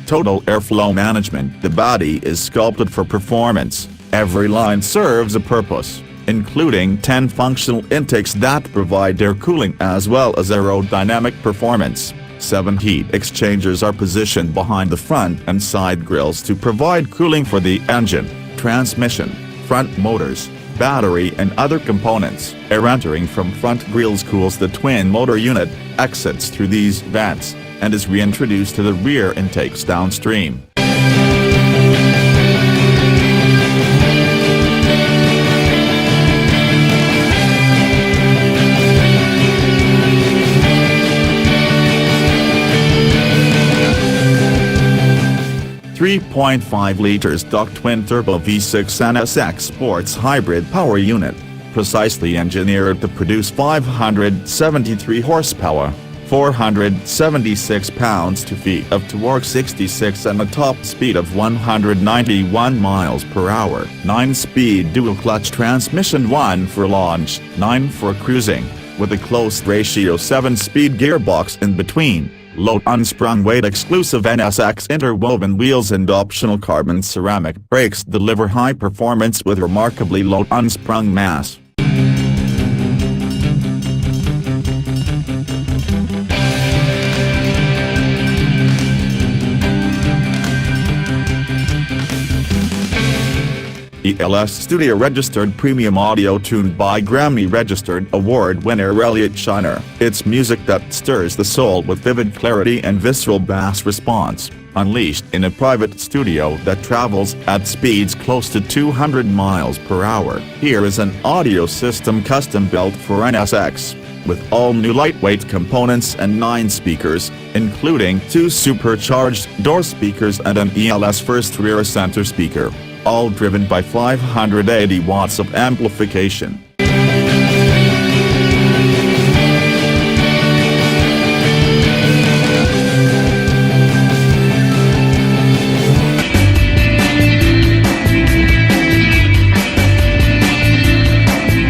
total airflow management. The body is sculpted for performance. Every line serves a purpose, including 10 functional intakes that provide air cooling as well as aerodynamic performance. 7 heat exchangers are positioned behind the front and side grills to provide cooling for the engine, transmission, front motors, battery and other components. Air entering from front grills cools the twin-motor unit, exits through these vents, and is reintroduced to the rear intakes downstream. 3.5 liters duct twin-turbo V6 NSX Sports Hybrid Power Unit, precisely engineered to produce 573 horsepower, 476 pounds-feet of torque, 66 and a top speed of 191 miles per hour. 9-speed dual-clutch transmission, 1 for launch, 9 for cruising, with a close ratio 7-speed gearbox in between. Low unsprung weight, exclusive NSX interwoven wheels and optional carbon ceramic brakes deliver high performance with remarkably low unsprung mass. ELS Studio registered premium audio tuned by Grammy registered award winner Elliot Shiner. It's music that stirs the soul with vivid clarity and visceral bass response, unleashed in a private studio that travels at speeds close to 200 miles per hour. Here is an audio system custom built for NSX, with all new lightweight components and 9 speakers, including 2 supercharged door speakers and an ELS first rear center speaker, all driven by 580 watts of amplification.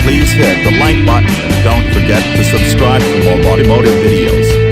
Please hit the like button and don't forget to subscribe for more automotive videos.